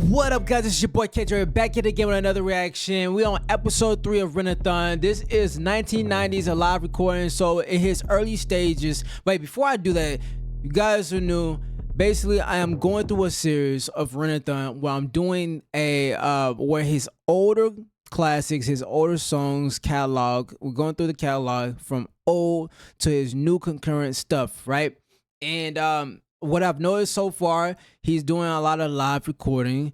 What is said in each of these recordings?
What up, guys? It's your boy KJ back here again with another reaction. We on episode 3 of Renathon. This is 1990s, a live recording, so in his early stages. Wait, before I do that, you guys are new. Basically, I am going through a series of Renathon where I'm doing where his older classics, his older songs catalog. We're going through the catalog from old to his new concurrent stuff, right? And what I've noticed so far, he's doing a lot of live recording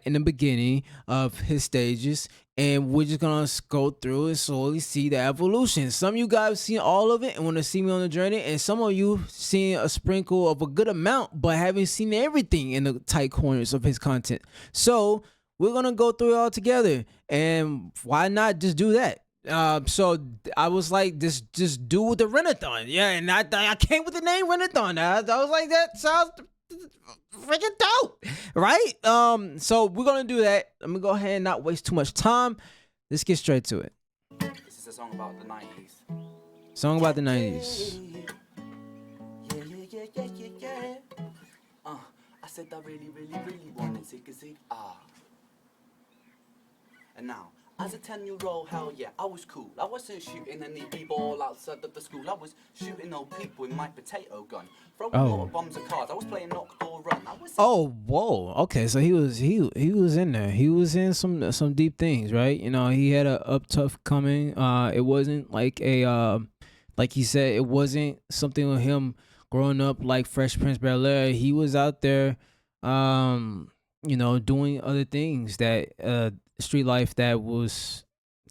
in the beginning of his stages, and we're just gonna go through and slowly see the evolution. Some of you guys seen all of it and want to see me on the journey, and some of you seen a sprinkle of a good amount but haven't seen everything in the tight corners of his content. So we're gonna go through it all together, and why not just do that? So I was like, just do the Renathon, yeah, and I came with the name Renathon. I was like, that sounds freaking dope, right? So we're gonna do that. I'm gonna go ahead and not waste too much time. Let's get straight to it. This is a song about the 90s. Song about the 90s. Yeah. I said I really wanted zig. And now, as a 10-year-old, hell yeah, I was cool. I wasn't shooting any b-ball outside of the school. I was shooting old people with my potato gun, throwing water bombs at cars. I was playing knock door run. Whoa. Okay, so he was in there. He was in some deep things, right? You know, he had a up tough coming. It wasn't like like he said, it wasn't something with him growing up like Fresh Prince Bel-Air. He was out there, you know, doing other things that street life that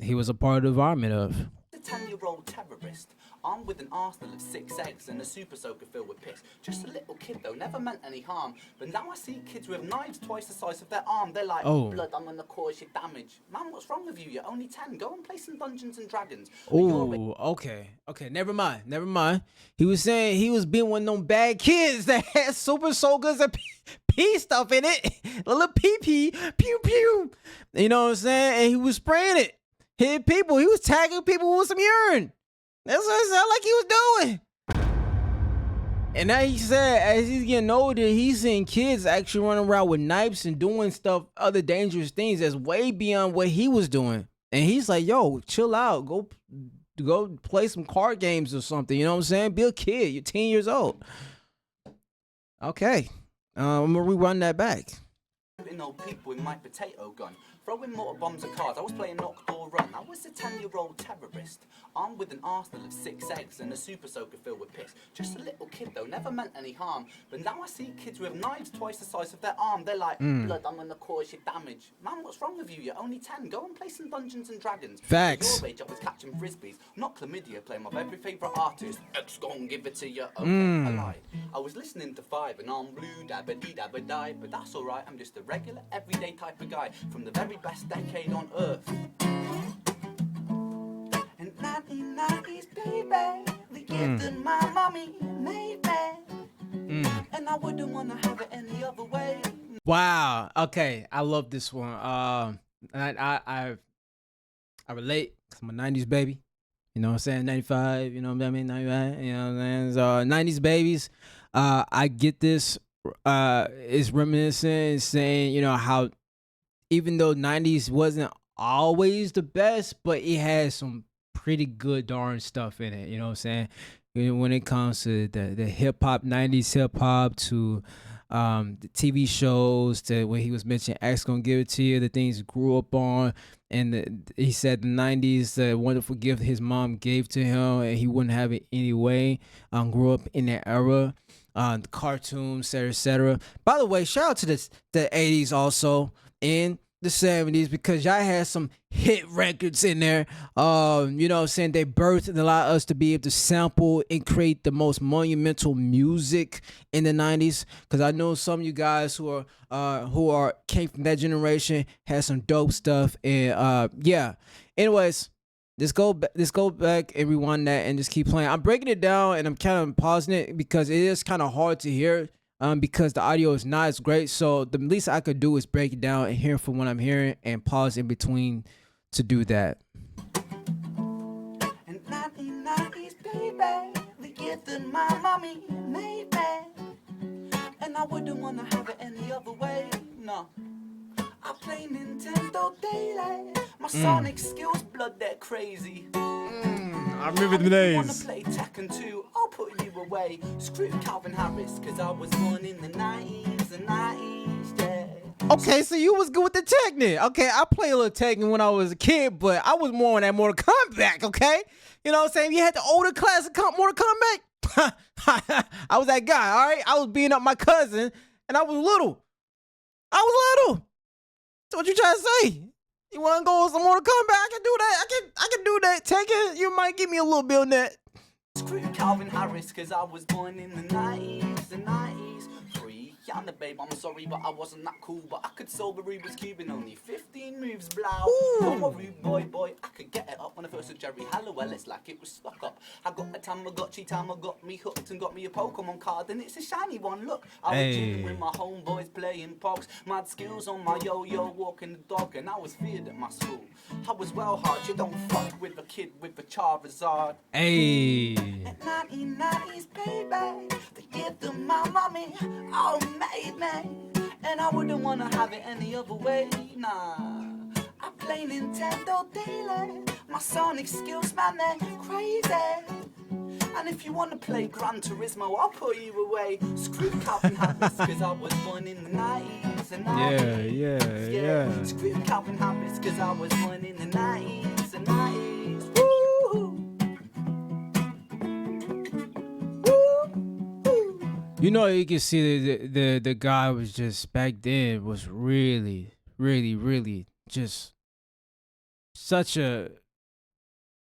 he was a part of the environment of. A 10-year-old terrorist, armed with an arsenal of 6 eggs and a super soaker filled with piss. Just a little kid though, never meant any harm. But now I see kids with knives twice the size of their arm. They're like, blood, I'm gonna cause you damage. Man, what's wrong with you? You're only 10. Go and play some Dungeons and Dragons. Oh, okay, never mind. He was saying he was being one of them bad kids that had super soakers and pee stuff in it, a little pee, pew pew. You know what I'm saying? And he was spraying it, hitting people. He was tagging people with some urine. That's what it sounded like he was doing. And now he said, as he's getting older, he's seeing kids actually running around with knives and doing stuff, other dangerous things that's way beyond what he was doing. And he's like, yo, chill out. Go play some card games or something. You know what I'm saying? Be a kid. You're 10 years old. Okay. I'm going to rerun that back. Old people with my potato gun, throwing mortar bombs at cars. I was playing knock door run. I was a 10-year-old terrorist, armed with an arsenal of 6 eggs and a super soaker filled with piss. Just a little kid though, never meant any harm. But now I see kids with knives twice the size of their arm. They're like, blood, I'm gonna cause you damage. Man, what's wrong with you? You're only 10. Go and play some Dungeons and Dragons. Facts. At your age, I was catching frisbees, not chlamydia, playing my every favourite artist. X gon' give it to you. Okay, I lied. I was listening to 5 and I'm blue, dabba-dee-dabba-die. But that's alright, I'm just a regular, everyday type of guy from the very best decade on earth. And 1990s, baby, the gift that my mommy made me. And I wouldn't want to have it any other way. Wow. Okay, I love this one. I relate. 'Cause I'm a 90s baby. You know what I'm saying? 95. You know what I mean? 95. You know what I'm saying? So 90s babies. I get this. Is reminiscent, saying, you know, how even though 90s wasn't always the best, but it has some pretty good darn stuff in it. You know what I'm saying? When it comes to the hip hop, 90s hip hop, to the TV shows, to when he was mentioning X Gonna Give It To You, the things he grew up on. And he said the 90s, the wonderful gift his mom gave to him, and he wouldn't have it anyway. Grew up in that era. The cartoons, etc. By the way, shout out to the 80s also and the 70s, because y'all had some hit records in there. You know what I'm saying? They birthed and allowed us to be able to sample and create the most monumental music in the 90s. Because I know some of you guys who came from that generation had some dope stuff. And yeah. Anyways, let's go back and rewind that and just keep playing. I'm breaking it down and I'm kind of pausing it because it is kind of hard to hear because the audio is not as great. So the least I could do is break it down and hear from what I'm hearing and pause in between to do that. And 1990s, baby, the gift that my mommy made me. And I wouldn't want to have it any other way, no. I play Nintendo daily. My Sonic skills, blood, they're crazy. I remember And the if you wanna days. play Tekken 2, I'll put you away. Screw Calvin Harris, cause I was born in the 90s, yeah. Okay, so you was good with the Tekken. Okay, I played a little Tekken when I was a kid, but I was more on that Mortal Kombat, okay? You know what I'm saying? You had the older classic Mortal Kombat. I was that guy, all right? I was beating up my cousin, and I was little. So what you trying to say? You want to go with some Mortal Kombat? I can do that. I can do that. Tekken, you might give me a little bit on that. Screw Calvin Harris, cause I was born in the 90s. Free, I'm the babe, I'm sorry, but I wasn't that cool. But I could solve a Rubik's Cube in only 15 moves, blow. Don't worry, boy, I could get it up. When I first saw Jerry Halliwell, it's like it was stuck up. I got a Tamagotchi, got me hooked and got me a Pokemon card, and it's a shiny one, look. I was chilling with my homeboys playing pogs. Mad skills on my yo-yo, walking the dog, and I was feared at my school. I was well hard, you don't fuck with a kid with a Charizard. Hey. 1990s, baby, the year that my mommy all made me, and I wouldn't wanna have it any other way. Nah, I play Nintendo daily. My Sonic skills, man, they're crazy. And if you wanna play Gran Turismo, I'll put you away. Screw Calvin Harris, cause I was born in the 90s. Yeah. Screw Calvin Harris, cause I was born in the 90s. Woo! You know, you can see the guy was just back then was really just such a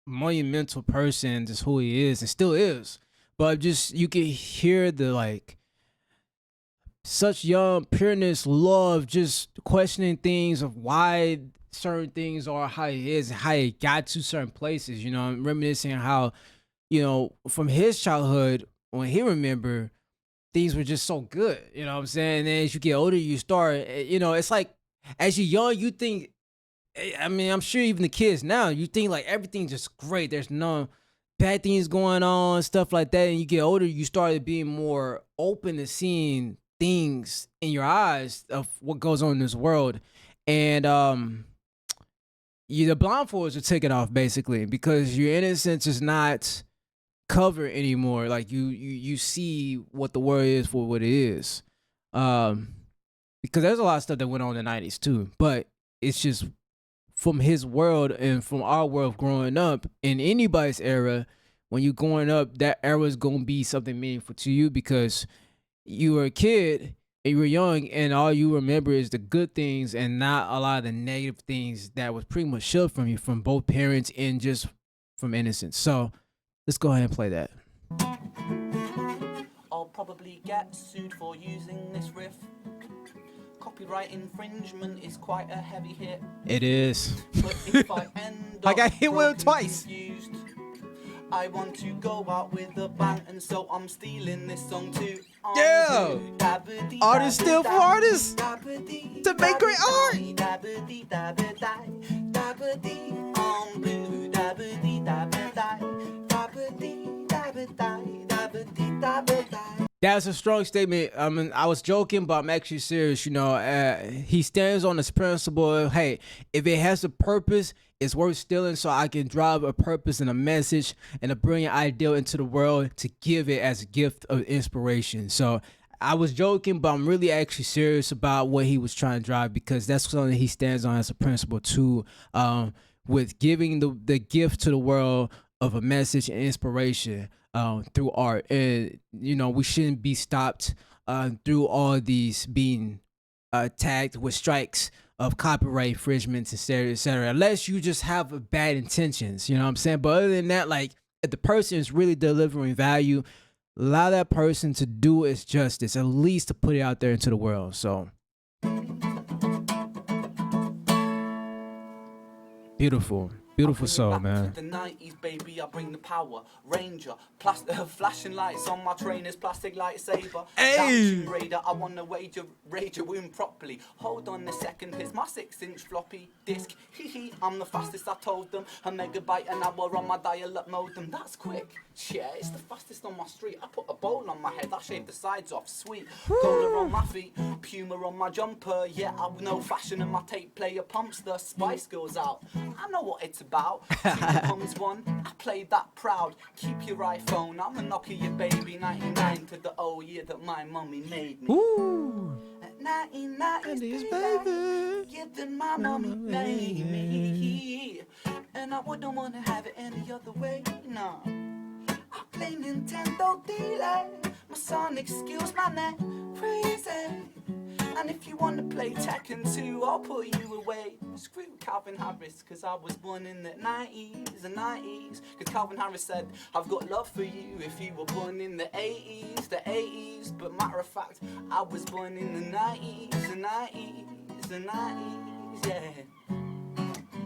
monumental person, just who he is and still is. But just you can hear the like such young pureness, love, just questioning things of why certain things are how it is and how he got to certain places. You know, I'm reminiscing how, you know, from his childhood when he remembered things were just so good. You know what I'm saying? And then as you get older, you start, you know, it's like as you're young, you think, I mean, I'm sure even the kids now, you think like everything's just great. There's no bad things going on, stuff like that. And you get older, you started being more open to seeing things in your eyes of what goes on in this world. And the blindfolds are taken off basically because your innocence is not covered anymore. Like you see what the word is for what it is. Because there's a lot of stuff that went on in the 90s too, but it's just from his world and from our world growing up in anybody's era. When you're growing up, that era is gonna be something meaningful to you because you were a kid and you were young, and all you remember is the good things and not a lot of the negative things that was pretty much shoved from you from both parents and just from innocence. So let's go ahead and play that. I'll probably get sued for using this riff. Copyright infringement is quite a heavy hit. It is. But if I end I up got hit with it twice. Confused, I want to go out with a bang, and so I'm stealing this song too. Yeah. Artists steal for artists to make great art. That's a strong statement. I mean, I was joking, but I'm actually serious. You know, he stands on this principle of, hey, if it has a purpose, it's worth stealing so I can drive a purpose and a message and a brilliant ideal into the world to give it as a gift of inspiration. So I was joking, but I'm really actually serious about what he was trying to drive because that's something he stands on as a principle too, with giving the gift to the world of a message and inspiration through art. And, you know, we shouldn't be stopped through all these being tagged with strikes of copyright infringements, et cetera, unless you just have bad intentions, you know what I'm saying? But other than that, like, if the person is really delivering value, allow that person to do its justice, at least to put it out there into the world. So beautiful. Beautiful bring it soul, back man. to the 90s, baby. I bring the power. Ranger, flashing lights on my trainers, plastic lightsaber. That Hey! Tomb Raider, I wanna rage your wound properly. Hold on a second, here's my 6-inch floppy disk. Hee, I'm the fastest, I told them. A megabyte an hour on my dial-up modem. That's quick. Yeah, it's the fastest on my street. I put a bowl on my head, I shaved the sides off. Sweet. Gola on my feet, Puma on my jumper. Yeah, I know fashion and my tape player pumps the Spice Girls out. I know what it's about. Two becomes one. I played that proud. Keep your iPhone. I'm a Nokia baby. 99 to the old year that my mummy made me. Ooh. 1990s, baby. Yeah, that my mommy made me. And I wouldn't want to have it any other way. No. I play Nintendo daily. My sonic skills, my net crazy. And if you wanna play Tekken 2, I'll put you away. Screw Calvin Harris, cause I was born in the 90s, the 90s. Cause Calvin Harris said, I've got love for you if you were born in the 80s, the 80s. But matter of fact, I was born in the 90s, the 90s, the 90s, yeah.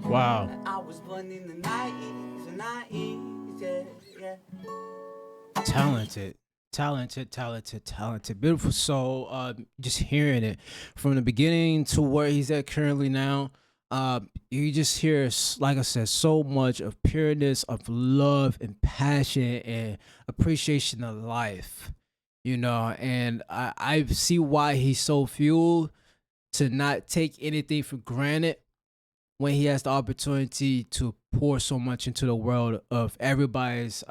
Wow. I was born in the 90s, the 90s, yeah, yeah. Talented. Beautiful soul. Just hearing it from the beginning to where he's at currently now. You just hear, like I said, so much of pureness, of love and passion and appreciation of life. You know, and I see why he's so fueled to not take anything for granted when he has the opportunity to pour so much into the world of everybody's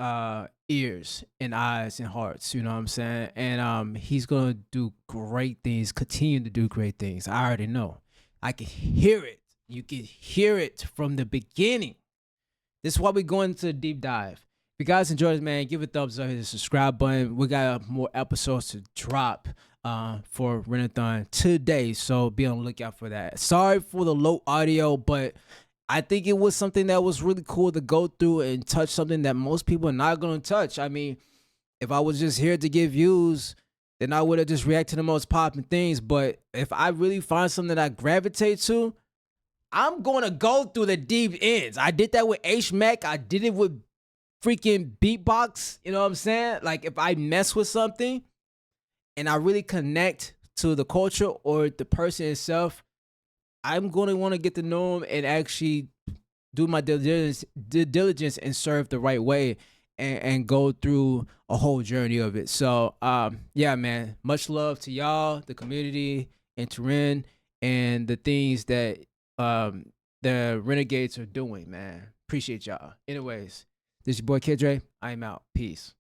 ears and eyes and hearts, you know what I'm saying? And he's gonna do great things, continue to do great things. I already know. I can hear it. You can hear it from the beginning. This is why we're going into a deep dive. If you guys enjoyed this, man, give it a thumbs up, hit the subscribe button. We got more episodes to drop for Renathon today, so be on the lookout for that. Sorry for the low audio, but I think it was something that was really cool to go through and touch something that most people are not going to touch. I mean, if I was just here to get views, then I would have just reacted to the most popping things. But if I really find something that I gravitate to, I'm going to go through the deep ends. I did that with H-Mac. I did it with freaking Beatbox. You know what I'm saying? Like, if I mess with something and I really connect to the culture or the person itself, I'm going to want to get to know them and actually do my due diligence and serve the right way and go through a whole journey of it. So, yeah, man, much love to y'all, the community, and Turin, and the things that the Renegades are doing, man. Appreciate y'all. Anyways, this is your boy Kid Dre. I am out. Peace.